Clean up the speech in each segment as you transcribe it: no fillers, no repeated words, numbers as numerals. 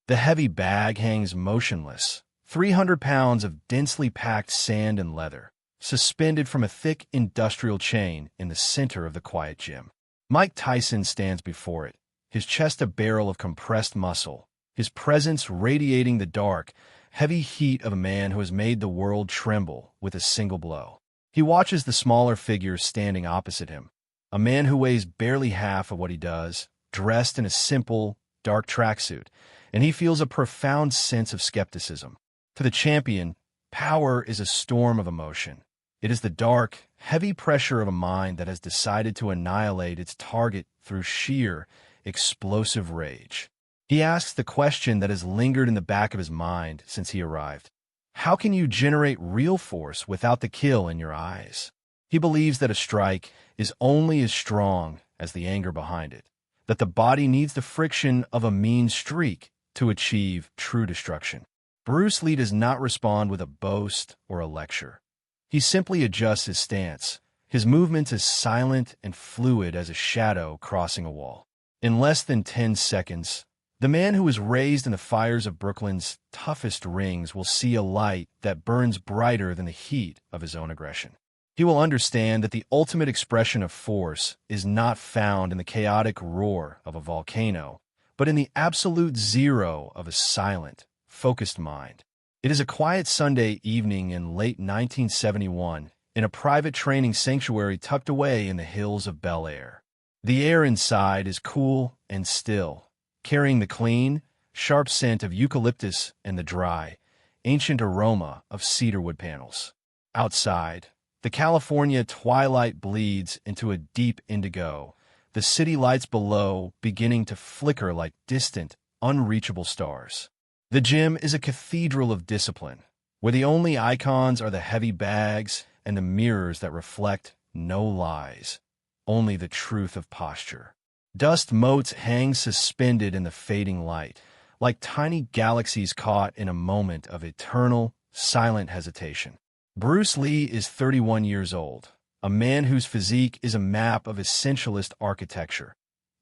The heavy bag hangs motionless, 300 pounds of densely packed sand and leather, suspended from a thick industrial chain in the center of the quiet gym. Mike Tyson stands before it, his chest a barrel of compressed muscle, his presence radiating the dark, heavy heat of a man who has made the world tremble with a single blow. He watches the smaller figure standing opposite him, a man who weighs barely half of what he does, dressed in a simple, dark tracksuit, and he feels a profound sense of skepticism. To the champion, power is a storm of emotion. It is the dark, heavy pressure of a mind that has decided to annihilate its target through sheer, explosive rage. He asks the question that has lingered in the back of his mind since he arrived. How can you generate real force without the kill in your eyes? He believes that a strike is only as strong as the anger behind it, that the body needs the friction of a mean streak to achieve true destruction. Bruce Lee does not respond with a boast or a lecture. He simply adjusts his stance, his movements as silent and fluid as a shadow crossing a wall. In less than 10 seconds, the man who was raised in the fires of Brooklyn's toughest rings will see a light that burns brighter than the heat of his own aggression. He will understand that the ultimate expression of force is not found in the chaotic roar of a volcano, but in the absolute zero of a silent, focused mind. It is a quiet Sunday evening in late 1971 in a private training sanctuary tucked away in the hills of Bel Air. The air inside is cool and still, carrying the clean, sharp scent of eucalyptus and the dry, ancient aroma of cedarwood panels. Outside, the California twilight bleeds into a deep indigo, the city lights below beginning to flicker like distant, unreachable stars. The gym is a cathedral of discipline, where the only icons are the heavy bags and the mirrors that reflect no lies, only the truth of posture. Dust motes hang suspended in the fading light, like tiny galaxies caught in a moment of eternal, silent hesitation. Bruce Lee is 31 years old, a man whose physique is a map of essentialist architecture.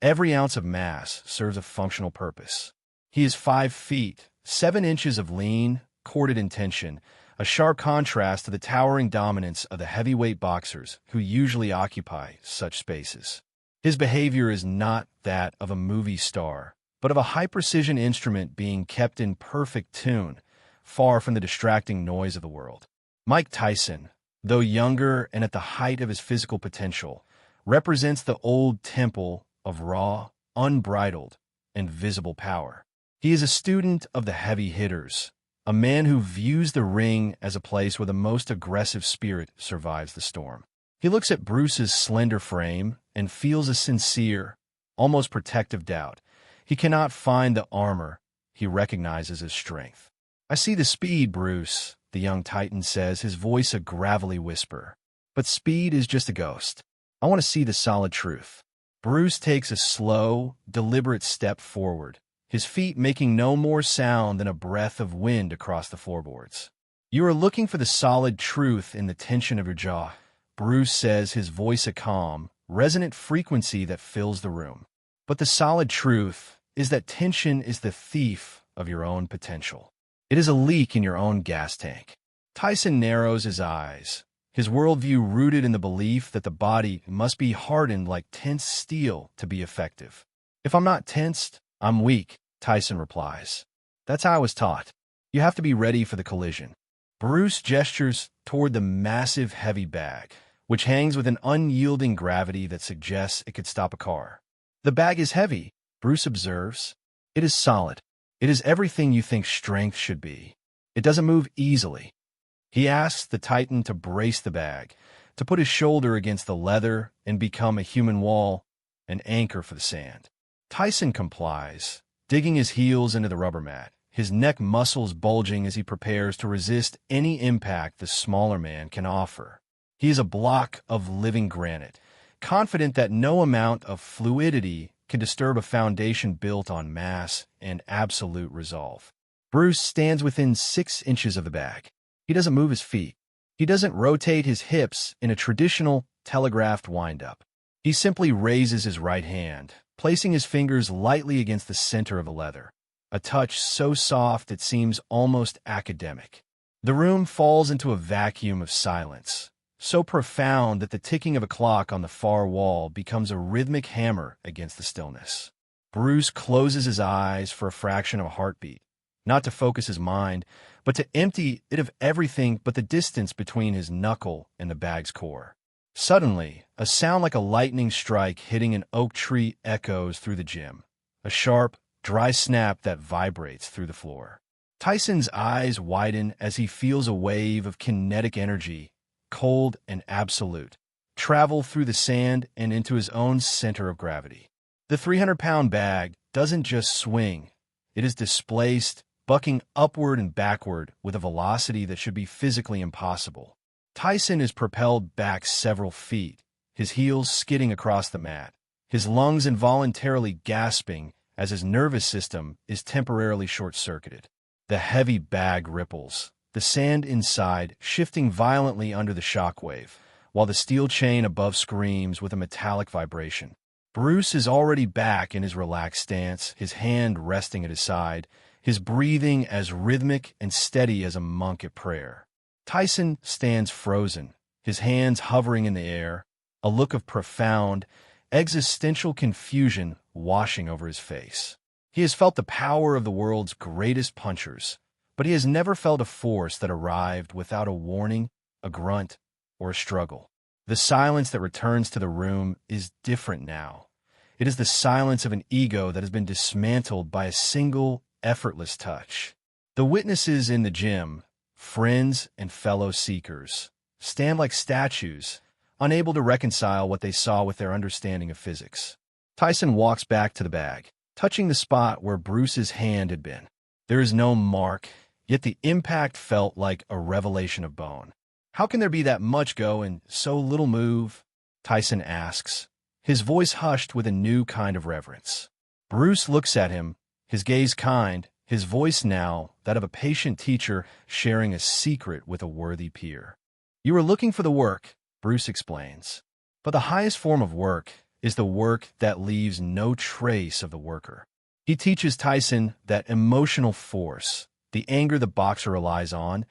Every ounce of mass serves a functional purpose. He is 5 feet, 7 inches of lean, corded intention, a sharp contrast to the towering dominance of the heavyweight boxers who usually occupy such spaces. His behavior is not that of a movie star, but of a high-precision instrument being kept in perfect tune, far from the distracting noise of the world. Mike Tyson, though younger and at the height of his physical potential, represents the old temple of raw, unbridled, and visible power. He is a student of the heavy hitters, a man who views the ring as a place where the most aggressive spirit survives the storm. He looks at Bruce's slender frame and feels a sincere, almost protective doubt. He cannot find the armor he recognizes as strength. "I see the speed, Bruce," the young Titan says, his voice a gravelly whisper. "But speed is just a ghost. I want to see the solid truth." Bruce takes a slow, deliberate step forward, his feet making no more sound than a breath of wind across the floorboards. "You are looking for the solid truth in the tension of your jaw," Bruce says, his voice a calm, resonant frequency that fills the room. "But the solid truth is that tension is the thief of your own potential. It is a leak in your own gas tank." Tyson narrows his eyes, his worldview rooted in the belief that the body must be hardened like tense steel to be effective. "If I'm not tensed, I'm weak," Tyson replies. "That's how I was taught. You have to be ready for the collision." Bruce gestures toward the massive heavy bag, which hangs with an unyielding gravity that suggests it could stop a car. "The bag is heavy," Bruce observes. "It is solid. It is everything you think strength should be. It doesn't move easily." He asks the Titan to brace the bag, to put his shoulder against the leather and become a human wall, an anchor for the sand. Tyson complies, digging his heels into the rubber mat, his neck muscles bulging as he prepares to resist any impact the smaller man can offer. He is a block of living granite, confident that no amount of fluidity can disturb a foundation built on mass and absolute resolve. Bruce stands within 6 inches of the bag. He doesn't move his feet. He doesn't rotate his hips in a traditional telegraphed wind-up. He simply raises his right hand, placing his fingers lightly against the center of the leather. a touch so soft it seems almost academic. The room falls into a vacuum of silence, so profound that the ticking of a clock on the far wall becomes a rhythmic hammer against the stillness. Bruce closes his eyes for a fraction of a heartbeat, not to focus his mind, but to empty it of everything but the distance between his knuckle and the bag's core. Suddenly, a sound like a lightning strike hitting an oak tree echoes through the gym, a sharp, dry snap that vibrates through the floor. Tyson's eyes widen as he feels a wave of kinetic energy, cold and absolute, travel through the sand and into his own center of gravity. The 300-pound bag doesn't just swing, it is displaced, bucking upward and backward with a velocity that should be physically impossible. Tyson is propelled back several feet, his heels skidding across the mat, his lungs involuntarily gasping as his nervous system is temporarily short-circuited. The heavy bag ripples, the sand inside shifting violently under the shockwave, while the steel chain above screams with a metallic vibration. Bruce is already back in his relaxed stance, his hand resting at his side, his breathing as rhythmic and steady as a monk at prayer. Tyson stands frozen, his hands hovering in the air, a look of profound, existential confusion washing over his face. He has felt the power of the world's greatest punchers, but he has never felt a force that arrived without a warning, a grunt, or a struggle. The silence that returns to the room is different now. It is the silence of an ego that has been dismantled by a single, effortless touch. The witnesses in the gym, friends and fellow seekers, stand like statues, unable to reconcile what they saw with their understanding of physics. Tyson walks back to the bag, touching the spot where Bruce's hand had been. There is no mark, yet the impact felt like a revelation of bone. "How can there be that much go and so little move?" Tyson asks, his voice hushed with a new kind of reverence. Bruce looks at him, his gaze kind, his voice now that of a patient teacher sharing a secret with a worthy peer. "You are looking for the work," Bruce explains. "But the highest form of work is the work that leaves no trace of the worker." He teaches Tyson that emotional force, the anger the boxer relies on,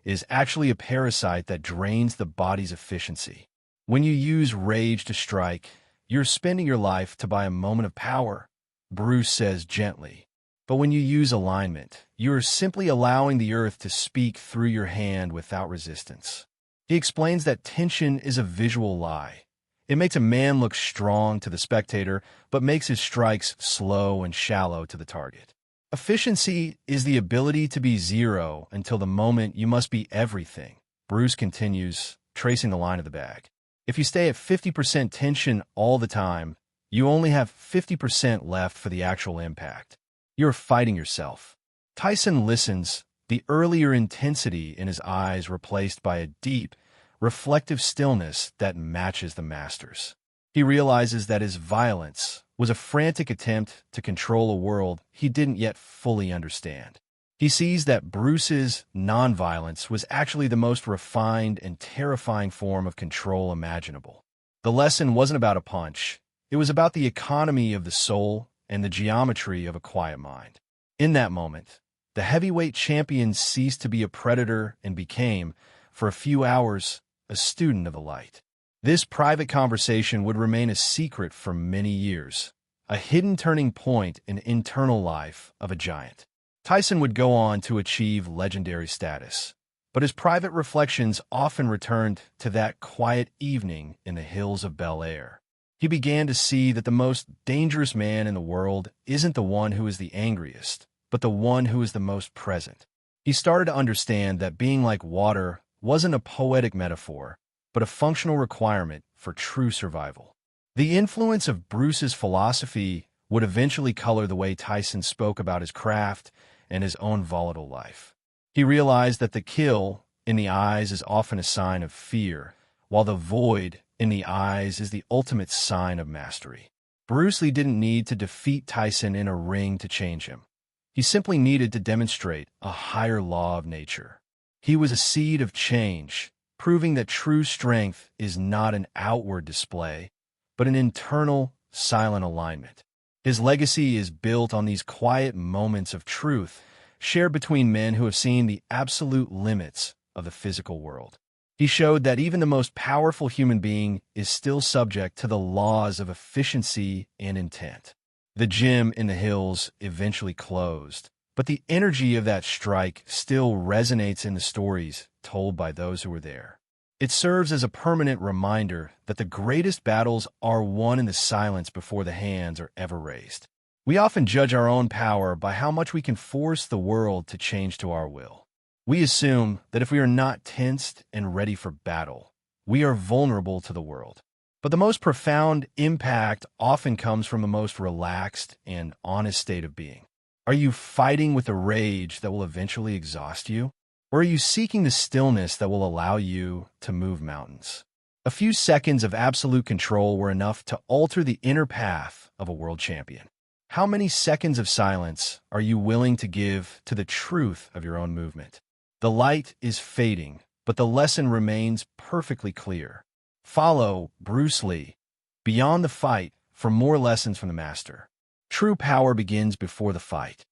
is actually a parasite that drains the body's efficiency. When you use rage to strike, you're spending your life to buy a moment of power, Bruce says gently. But when you use alignment, you are simply allowing the earth to speak through your hand without resistance. He explains that tension is a visual lie. It makes a man look strong to the spectator, but makes his strikes slow and shallow to the target. Efficiency is the ability to be zero until the moment you must be everything, Bruce continues, tracing the line of the bag. If you stay at 50% tension all the time, you only have 50% left for the actual impact. You're fighting yourself. Tyson listens, the earlier intensity in his eyes replaced by a deep, reflective stillness that matches the master's. He realizes that his violence was a frantic attempt to control a world he didn't yet fully understand. He sees that Bruce's nonviolence was actually the most refined and terrifying form of control imaginable. The lesson wasn't about a punch. It was about the economy of the soul and the geometry of a quiet mind. In that moment, the heavyweight champion ceased to be a predator and became, for a few hours, a student of the light. This private conversation would remain a secret for many years, a hidden turning point in the internal life of a giant. Tyson would go on to achieve legendary status, but his private reflections often returned to that quiet evening in the hills of Bel Air. He began to see that the most dangerous man in the world isn't the one who is the angriest, but the one who is the most present. He started to understand that being like water wasn't a poetic metaphor, but a functional requirement for true survival. The influence of Bruce's philosophy would eventually color the way Tyson spoke about his craft and his own volatile life. He realized that the kill in the eyes is often a sign of fear, while the void in the eyes is the ultimate sign of mastery. Bruce Lee didn't need to defeat Tyson in a ring to change him. He simply needed to demonstrate a higher law of nature. He was a seed of change, proving that true strength is not an outward display, but an internal, silent alignment. His legacy is built on these quiet moments of truth shared between men who have seen the absolute limits of the physical world. He showed that even the most powerful human being is still subject to the laws of efficiency and intent. The gym in the hills eventually closed, but the energy of that strike still resonates in the stories told by those who were there. It serves as a permanent reminder that the greatest battles are won in the silence before the hands are ever raised. We often judge our own power by how much we can force the world to change to our will. We assume that if we are not tensed and ready for battle, we are vulnerable to the world. But the most profound impact often comes from the most relaxed and honest state of being. Are you fighting with a rage that will eventually exhaust you? Or are you seeking the stillness that will allow you to move mountains? A few seconds of absolute control were enough to alter the inner path of a world champion. How many seconds of silence are you willing to give to the truth of your own movement? The light is fading, but the lesson remains perfectly clear. Follow Bruce Lee beyond the fight for more lessons from the master. True power begins before the fight.